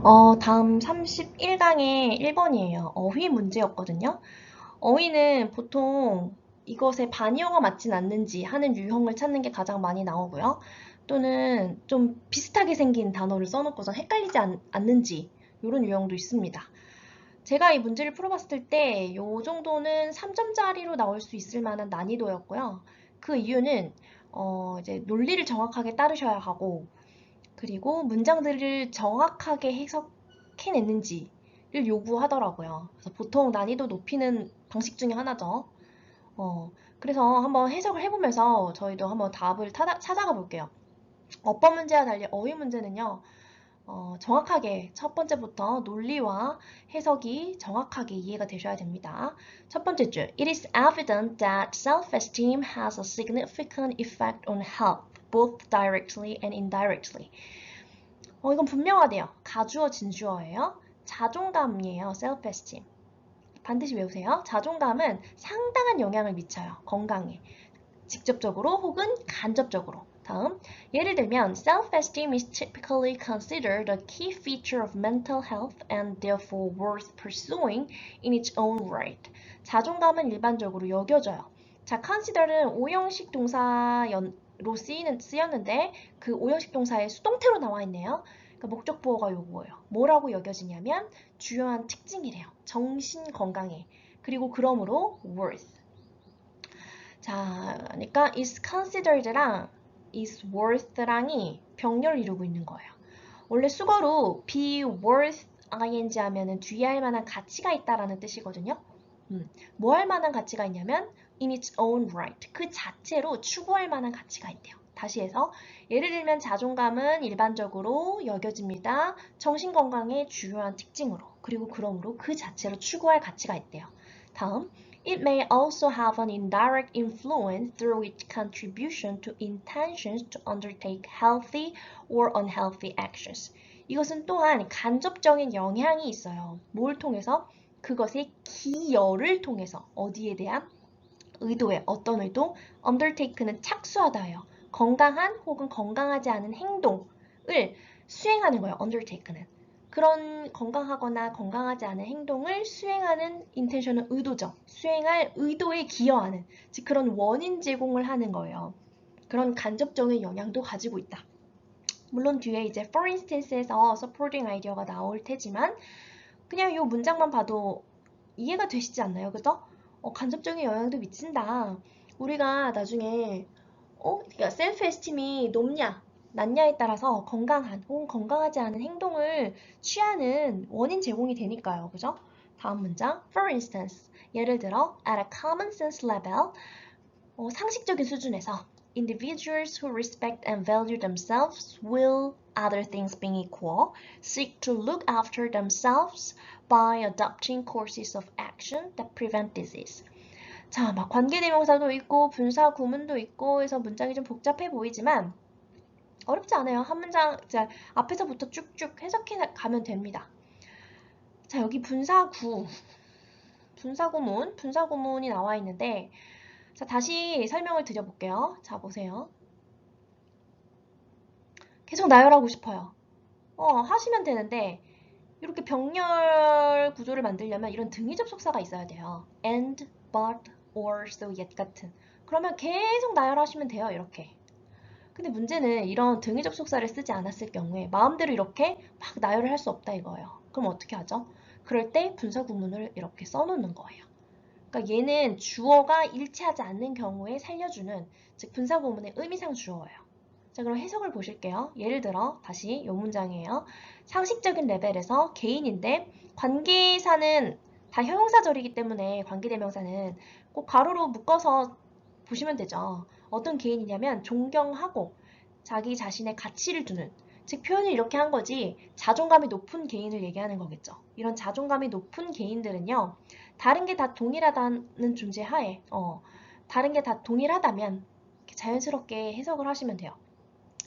다음 31강의 1번이에요. 어휘 문제였거든요. 어휘는 보통 이것에 반의어가 맞진 않는지 하는 유형을 찾는 게 가장 많이 나오고요. 또는 좀 비슷하게 생긴 단어를 써놓고서 헷갈리지 않는지 이런 유형도 있습니다. 제가 이 문제를 풀어봤을 때 이 정도는 3점짜리로 나올 수 있을 만한 난이도였고요. 그 이유는 이제 논리를 정확하게 따르셔야 하고 그리고 문장들을 정확하게 해석해냈는지를 요구하더라고요. 그래서 보통 난이도 높이는 방식 중에 하나죠. 어, 그래서 한번 해석을 해보면서 저희도 한번 답을 찾아가 볼게요. 어법 문제와 달리 어휘 문제는요, 정확하게 첫 번째부터 논리와 해석이 정확하게 이해가 되셔야 됩니다. 첫 번째 줄, It is evident that self-esteem has a significant effect on health, both directly and indirectly. 이건 분명하대요. 가주어, 진주어예요. 자존감이에요. self-esteem. 반드시 외우세요. 자존감은 상당한 영향을 미쳐요. 건강에. 직접적으로 혹은 간접적으로. 다음, 예를 들면 self-esteem is typically considered a key feature of mental health and therefore worth pursuing in its own right. 자존감은 일반적으로 여겨져요. 자, consider는 오형식 동사로 쓰였는데 그 오형식 동사의 수동태로 나와 있네요. 그러니까 목적 보어가 요거예요. 뭐라고 여겨지냐면 주요한 특징이래요. 정신 건강에. 그리고 그러므로 worth. 자, 그러니까 is considered랑 is worth랑이 병렬을 이루고 있는 거예요. 원래 수거로 be worth ing 하면은 뒤에 할 만한 가치가 있다라는 뜻이거든요. 뭐 할 만한 가치가 있냐면 in its own right. 그 자체로 추구할 만한 가치가 있대요. 다시 해서 예를 들면 자존감은 일반적으로 여겨집니다. 정신건강의 주요한 특징으로 그리고 그러므로 그 자체로 추구할 가치가 있대요. 다음 It may also have an indirect influence through its contribution to intentions to undertake healthy or unhealthy actions. 이것은 또한 간접적인 영향이 있어요. 뭘 통해서? 그것의 기여를 통해서 어디에 대한 의도에 어떤 의도? undertake는 착수하다예요. 건강한 혹은 건강하지 않은 행동을 수행하는 거예요. undertake는. 그런 건강하거나 건강하지 않은 행동을 수행하는 intention은 의도죠. 수행할 의도에 기여하는, 즉 그런 원인 제공을 하는 거예요. 그런 간접적인 영향도 가지고 있다. 물론 뒤에 이제 for instance에서 supporting 아이디어가 나올 테지만 그냥 이 문장만 봐도 이해가 되시지 않나요? 그죠? 간접적인 영향도 미친다. 우리가 나중에 그러니까 셀프 에스팀이 높냐, 낮냐에 따라서 건강한 혹은 건강하지 않은 행동을 취하는 원인 제공이 되니까요. 그죠? 다음 문장. For instance, 예를 들어 at a common sense level, 상식적인 수준에서 individuals who respect and value themselves will, other things being equal, seek to look after themselves by adopting courses of action that prevent disease. 자, 막 관계대명사도 있고 분사 구문도 있고 해서 문장이 좀 복잡해 보이지만 어렵지 않아요. 한 문장 자, 앞에서부터 쭉쭉 해석해 가면 됩니다. 자, 여기 분사구문이 나와 있는데 자, 다시 설명을 드려볼게요. 자, 보세요. 계속 나열하고 싶어요. 하시면 되는데 이렇게 병렬 구조를 만들려면 이런 등위 접속사가 있어야 돼요. and, but, or, so, yet 같은. 그러면 계속 나열하시면 돼요. 이렇게. 근데 문제는 이런 등위 접속사를 쓰지 않았을 경우에 마음대로 이렇게 막 나열을 할 수 없다 이거예요. 그럼 어떻게 하죠? 그럴 때 분사 구문을 이렇게 써놓는 거예요. 그러니까 얘는 주어가 일치하지 않는 경우에 살려주는 즉 분사 구문의 의미상 주어예요. 자, 그럼 해석을 보실게요. 예를 들어 다시 이 문장이에요. 상식적인 레벨에서 개인인데 관계사는 다 형용사절이기 때문에 관계대명사는 꼭 가로로 묶어서 보시면 되죠. 어떤 개인이냐면 존경하고 자기 자신의 가치를 두는 즉 표현을 이렇게 한 거지 자존감이 높은 개인을 얘기하는 거겠죠. 이런 자존감이 높은 개인들은요. 다른 게 다 동일하다는 존재 하에 다른 게 다 동일하다면 자연스럽게 해석을 하시면 돼요.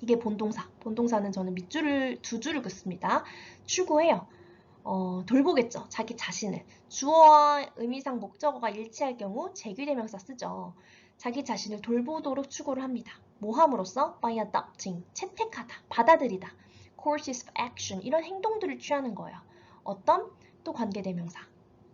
이게 본동사. 본동사는 저는 밑줄을 두 줄을 긋습니다. 추구해요. 돌보겠죠. 자기 자신을. 주어와 의미상 목적어가 일치할 경우 제귀대명사 쓰죠. 자기 자신을 돌보도록 추구를 합니다. 뭐 함으로써? by adopting, 채택하다, 받아들이다. courses of action 이런 행동들을 취하는 거예요. 어떤? 또 관계대명사.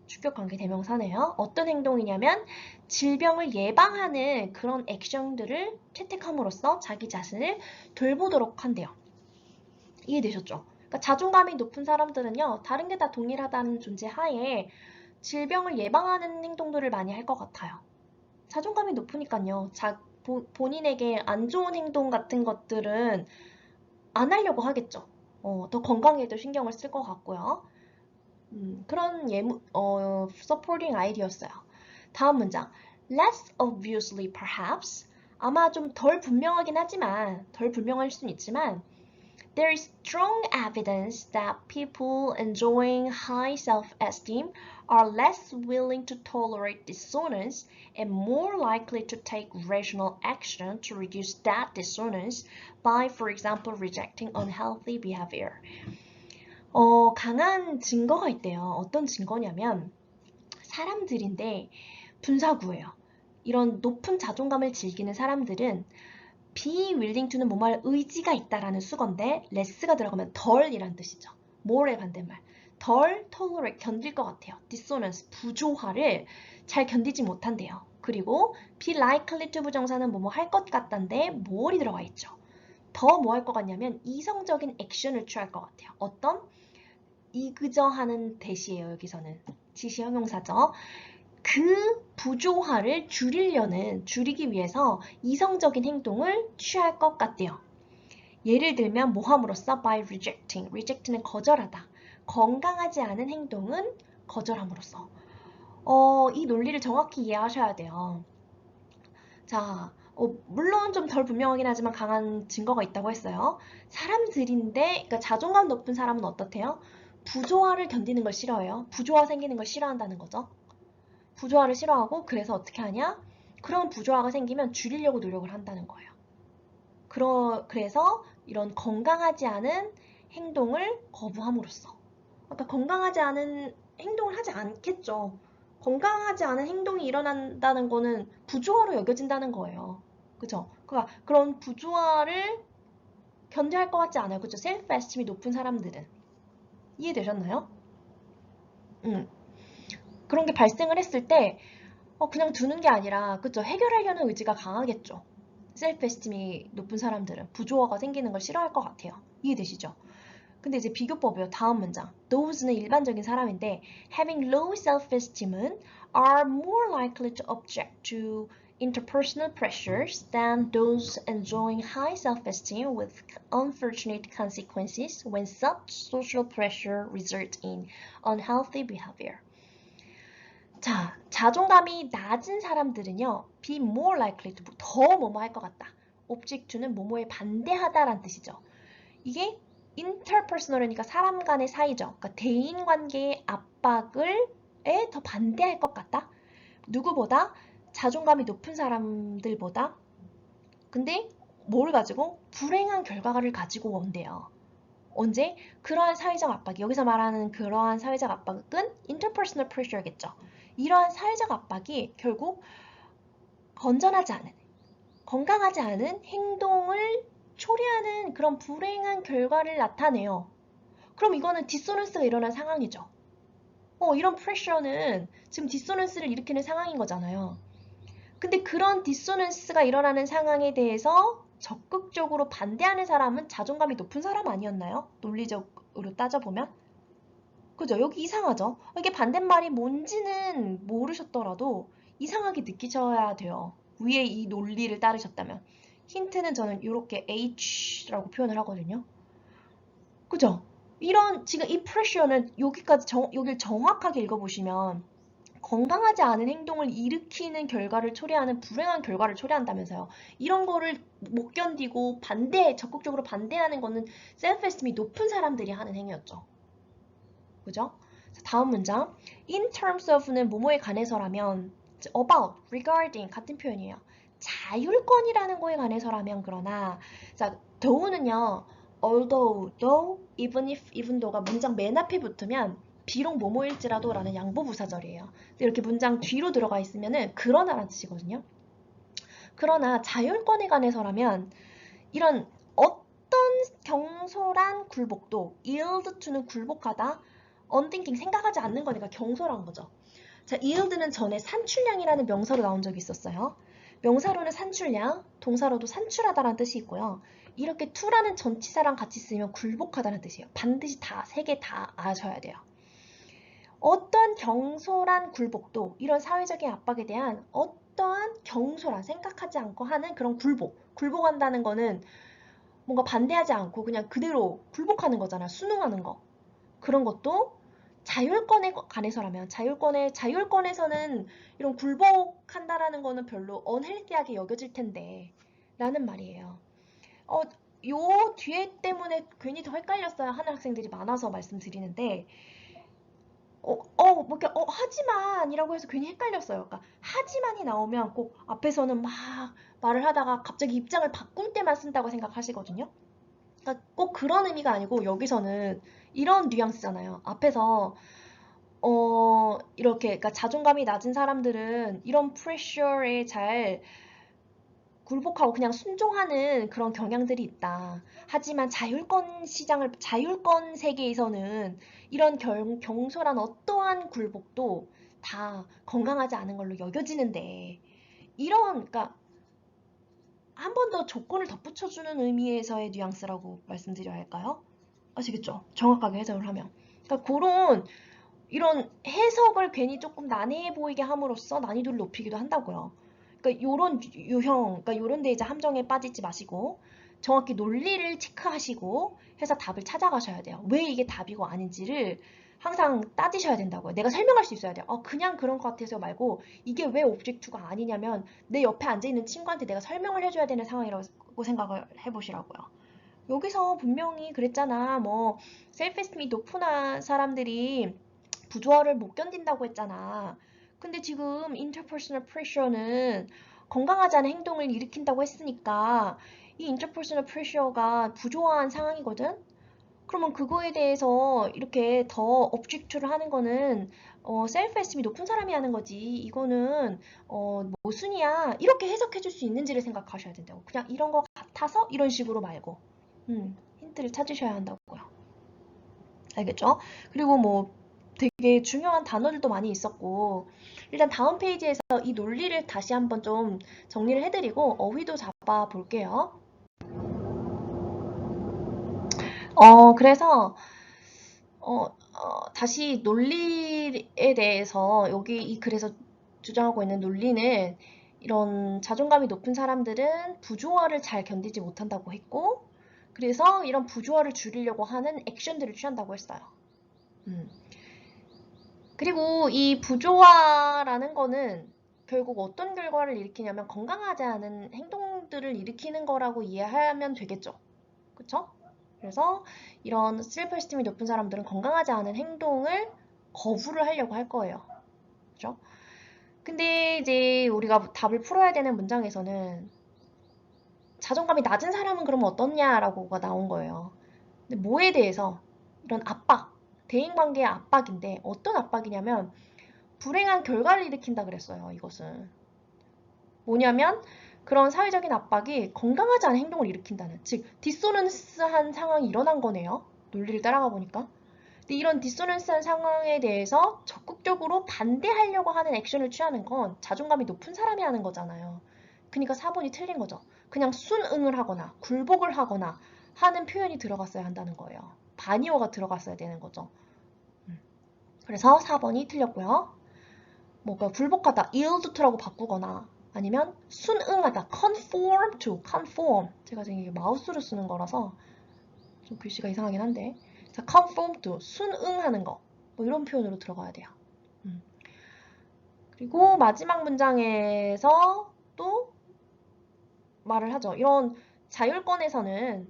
주격 관계대명사네요. 어떤 행동이냐면 질병을 예방하는 그런 액션들을 채택함으로써 자기 자신을 돌보도록 한대요. 이해되셨죠? 그러니까 자존감이 높은 사람들은요. 다른 게 다 동일하다는 존재 하에 질병을 예방하는 행동들을 많이 할 것 같아요. 자존감이 높으니까요. 본인에게 안 좋은 행동 같은 것들은 안 하려고 하겠죠. 더 건강에도 신경을 쓸 것 같고요. 그런 supporting 아이디어였어요. 다음 문장. Less obviously perhaps. 아마 좀 덜 분명하긴 하지만, 덜 분명할 수는 있지만, there is strong evidence that people enjoying high self-esteem are less willing to tolerate dissonance and more likely to take rational action to reduce that dissonance by, for example, rejecting unhealthy behavior. 강한 증거가 있대요. 어떤 증거냐면 사람들인데 분사구예요. 이런 높은 자존감을 즐기는 사람들은 be willing to는 뭐뭐할 의지가 있다라는 수건데 less가 들어가면 덜이란 뜻이죠. more의 반대말. 덜 tolerate 견딜 것 같아요. dissonance 부조화를 잘 견디지 못한대요. 그리고 be likely to 부정사는 뭐뭐 할 것 같다인데 more이 들어가 있죠. 더 뭐 할 것 같냐면 이성적인 액션을 취할 것 같아요. 어떤? 이그저 하는 대시예요. 여기서는 지시 형용사죠. 그 부조화를 줄이기 위해서 이성적인 행동을 취할 것 같대요. 예를 들면 모함으로써 by rejecting. reject는 거절하다. 건강하지 않은 행동은 거절함으로써. 이 논리를 정확히 이해하셔야 돼요. 자, 물론 좀 덜 분명하긴 하지만 강한 증거가 있다고 했어요. 사람들인데, 그러니까 자존감 높은 사람은 어떻대요? 부조화를 견디는 걸 싫어해요. 부조화 생기는 걸 싫어한다는 거죠. 부조화를 싫어하고 그래서 어떻게 하냐? 그런 부조화가 생기면 줄이려고 노력을 한다는 거예요. 그래서 이런 건강하지 않은 행동을 거부함으로써. 그러니까 건강하지 않은 행동을 하지 않겠죠. 건강하지 않은 행동이 일어난다는 거는 부조화로 여겨진다는 거예요. 그죠? 그러니까 그런 부조화를 견뎌야 할 것 같지 않아요. 그죠? 셀프 에스팀이 높은 사람들은. 이해되셨나요? 그런 게 발생을 했을 때 그냥 두는 게 아니라 그죠? 해결하려는 의지가 강하겠죠. 셀프 에스팀이 높은 사람들은 부조화가 생기는 걸 싫어할 것 같아요. 이해되시죠? 근데 이제 비교법이요. 다음 문장. Those는 일반적인 사람인데 having low self-esteem은 are more likely to object to interpersonal pressures than those enjoying high self-esteem with unfortunate consequences when such social pressure results in unhealthy behavior. 자, 자존감이 낮은 사람들은요. be more likely to 더 뭐뭐 할 것 같다. object to는 뭐뭐에 반대하다라는 뜻이죠. 이게 interpersonal이니까 사람 간의 사이죠. 그러니까 대인 관계의 압박을 더 반대할 것 같다. 누구보다 자존감이 높은 사람들보다. 근데 뭘 가지고? 불행한 결과를 가지고 온대요. 언제? 그러한 사회적 압박, 여기서 말하는 그러한 사회적 압박은 interpersonal pressure겠죠. 이러한 사회적 압박이 결국 건전하지 않은, 건강하지 않은 행동을 초래하는 그런 불행한 결과를 나타내요. 그럼 이거는 디소넌스가 일어난 상황이죠. 이런 프레셔는 지금 디소넌스를 일으키는 상황인 거잖아요. 근데 그런 디소넌스가 일어나는 상황에 대해서 적극적으로 반대하는 사람은 자존감이 높은 사람 아니었나요? 논리적으로 따져보면. 그죠? 여기 이상하죠? 이게 반대말이 뭔지는 모르셨더라도 이상하게 느끼셔야 돼요. 위에 이 논리를 따르셨다면. 힌트는 저는 이렇게 H라고 표현을 하거든요. 그죠? 지금 이 프레셔는 여길 정확하게 읽어보시면 건강하지 않은 행동을 일으키는 결과를 초래하는 불행한 결과를 초래한다면서요. 이런 거를 못 견디고 적극적으로 반대하는 거는 셀프 에스팀이 높은 사람들이 하는 행위였죠. 그죠? 다음 문장. In terms of는 뭐뭐에 관해서라면 about, regarding 같은 표현이에요. 자율권이라는 거에 관해서라면 그러나 자, though는요. although, though, even if, even though가 문장 맨 앞에 붙으면 비록 뭐뭐일지라도 라는 양보부사절이에요. 이렇게 문장 뒤로 들어가 있으면은 그러나라는 뜻이거든요. 그러나 자율권에 관해서라면 이런 어떤 경솔한 굴복도 yield to는 굴복하다, unthinking 생각하지 않는 거니까 경솔한 거죠. 자, yield는 전에 산출량이라는 명사로 나온 적이 있었어요. 명사로는 산출량, 동사로도 산출하다라는 뜻이 있고요. 이렇게 to라는 전치사랑 같이 쓰면 굴복하다는 뜻이에요. 반드시 다, 세 개 다 아셔야 돼요. 어떠한 경솔한 굴복도 이런 사회적인 압박에 대한 어떠한 경솔한 생각하지 않고 하는 그런 굴복한다는 거는 뭔가 반대하지 않고 그냥 그대로 굴복하는 거잖아. 순응하는 거. 그런 것도 자율권에 관해서라면 자율권에서는 이런 굴복한다라는 거는 별로 unhealthy하게 여겨질 텐데 라는 말이에요. 요 뒤에 때문에 괜히 더 헷갈렸어요 하는 학생들이 많아서 말씀드리는데 뭐 이렇게 하지만이라고 해서 괜히 헷갈렸어요. 그러니까 하지만이 나오면 꼭 앞에서는 막 말을 하다가 갑자기 입장을 바꿀 때만 쓴다고 생각하시거든요. 그러니까 꼭 그런 의미가 아니고 여기서는 이런 뉘앙스잖아요. 앞에서 이렇게 그러니까 자존감이 낮은 사람들은 이런 프레셔에 잘 굴복하고 그냥 순종하는 그런 경향들이 있다. 하지만 자율권 세계에서는 이런 경솔한 어떠한 굴복도 다 건강하지 않은 걸로 여겨지는데, 그러니까 한 번 더 조건을 덧붙여주는 의미에서의 뉘앙스라고 말씀드려야 할까요? 아시겠죠? 정확하게 해석을 하면. 그러니까 이런 해석을 괜히 조금 난해해 보이게 함으로써 난이도를 높이기도 한다고요. 그러니까 요런 유형, 그러니까 요런 데 이제 함정에 빠지지 마시고 정확히 논리를 체크하시고 해서 답을 찾아가셔야 돼요. 왜 이게 답이고 아닌지를 항상 따지셔야 된다고요. 내가 설명할 수 있어야 돼요. 그냥 그런 것 같아서 말고 이게 왜 오브젝트가 아니냐면 내 옆에 앉아있는 친구한테 내가 설명을 해줘야 되는 상황이라고 생각을 해보시라고요. 여기서 분명히 그랬잖아. 뭐 셀프에스tim이 높은 사람들이 부조화를 못 견딘다고 했잖아. 근데 지금 interpersonal pressure는 건강하지 않은 행동을 일으킨다고 했으니까 이 interpersonal pressure가 부조화한 상황이거든? 그러면 그거에 대해서 이렇게 더 object를 하는 거는 셀프에스tim이 높은 사람이 하는 거지. 이거는 모순이야. 이렇게 해석해 줄 수 있는지를 생각하셔야 된다고. 그냥 이런 거 같아서 이런 식으로 말고 힌트를 찾으셔야 한다고요. 알겠죠? 그리고 뭐 되게 중요한 단어들도 많이 있었고 일단 다음 페이지에서 이 논리를 다시 한번 좀 정리를 해드리고 어휘도 잡아 볼게요. 그래서 다시 논리에 대해서 여기 이 글에서 주장하고 있는 논리는 이런 자존감이 높은 사람들은 부조화를 잘 견디지 못한다고 했고 그래서 이런 부조화를 줄이려고 하는 액션들을 취한다고 했어요. 그리고 이 부조화라는 거는 결국 어떤 결과를 일으키냐면 건강하지 않은 행동들을 일으키는 거라고 이해하면 되겠죠. 그쵸? 그래서 이런 셀프에스팀이 높은 사람들은 건강하지 않은 행동을 거부를 하려고 할 거예요. 그죠? 근데 이제 우리가 답을 풀어야 되는 문장에서는 자존감이 낮은 사람은 그러면 어떻냐라고가 나온 거예요. 근데 뭐에 대해서? 이런 압박, 대인관계의 압박인데 어떤 압박이냐면 불행한 결과를 일으킨다 그랬어요. 이것은 뭐냐면 그런 사회적인 압박이 건강하지 않은 행동을 일으킨다는, 즉 디소넌스한 상황이 일어난 거네요. 논리를 따라가 보니까. 근데 이런 디소넌스한 상황에 대해서 적극적으로 반대하려고 하는 액션을 취하는 건 자존감이 높은 사람이 하는 거잖아요. 그러니까 4번이 틀린 거죠. 그냥 순응을 하거나 굴복을 하거나 하는 표현이 들어갔어야 한다는 거예요. 반의어가 들어갔어야 되는 거죠. 그래서 4번이 틀렸고요. 뭔가 굴복하다, yield to라고 바꾸거나 아니면 순응하다, conform to, conform. 제가 지금 이게 마우스로 쓰는 거라서 좀 글씨가 이상하긴 한데, 자, conform to, 순응하는 거. 뭐 이런 표현으로 들어가야 돼요. 그리고 마지막 문장에서 또 말을 하죠. 이런 자율권에서는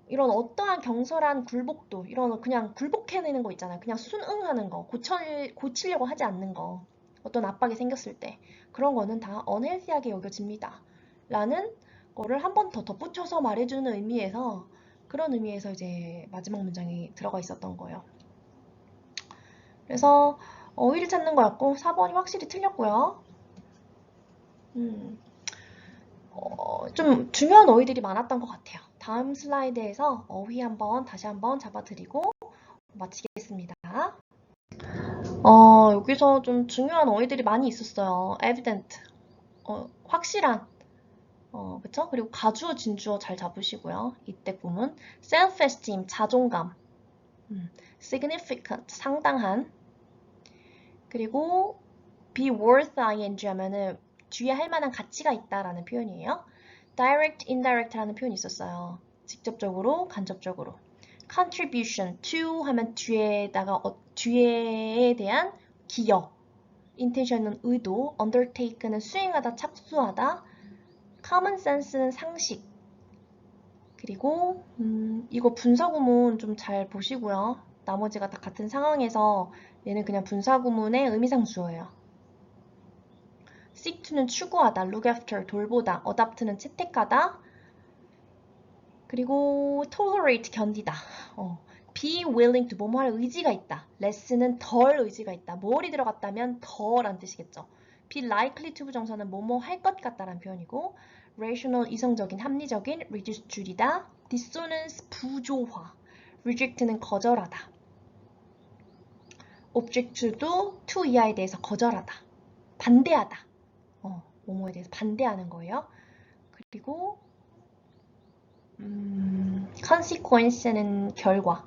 이런 어떠한 경솔한 굴복도, 이런 그냥 굴복해내는 거 있잖아요. 그냥 순응하는 거, 고치려고 하지 않는 거. 어떤 압박이 생겼을 때. 그런 거는 다 unhealthy하게 여겨집니다. 라는 거를 한 번 더 덧붙여서 말해주는 의미에서, 그런 의미에서 이제 마지막 문장이 들어가 있었던 거예요. 그래서 어휘를 찾는 거였고, 4번이 확실히 틀렸고요. 좀 중요한 어휘들이 많았던 것 같아요. 다음 슬라이드에서 어휘 다시 한번 잡아드리고 마치겠습니다. 여기서 좀 중요한 어휘들이 많이 있었어요. evident, 확실한, 그쵸? 그리고 가주어, 진주어 잘 잡으시고요. 이때 부분. self-esteem, 자존감. significant, 상당한. 그리고 be worth ing 하면은 뒤에 할 만한 가치가 있다라는 표현이에요. direct, indirect라는 표현이 있었어요. 직접적으로, 간접적으로. contribution to 하면 뒤에에 대한 기여. intention은 의도, undertake는 수행하다, 착수하다. common sense는 상식. 그리고 이거 분사구문 좀 잘 보시고요. 나머지가 다 같은 상황에서 얘는 그냥 분사구문의 의미상주어예요. seek to는 추구하다, look after 돌보다, adopt는 채택하다. 그리고 tolerate 견디다. be willing to 뭐뭐 할 의지가 있다. less는 덜 의지가 있다. 뭐이 들어갔다면 덜란 뜻이겠죠. be likely to 부정사는 뭐뭐 할 것 같다라는 표현이고 rational 이성적인 합리적인 reduce 줄이다. dissonance 부조화. reject는 거절하다. object도 to 이하에 대해서 거절하다. 반대하다. 뭐뭐에 대해서 반대하는 거예요. 그리고 consequence는 결과.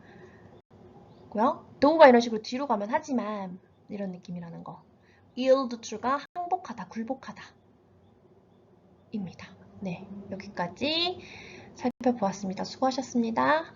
고요. do가 이런 식으로 뒤로 가면 하지만 이런 느낌이라는 거. yield to가 항복하다, 굴복하다 입니다. 네, 여기까지 살펴보았습니다. 수고하셨습니다.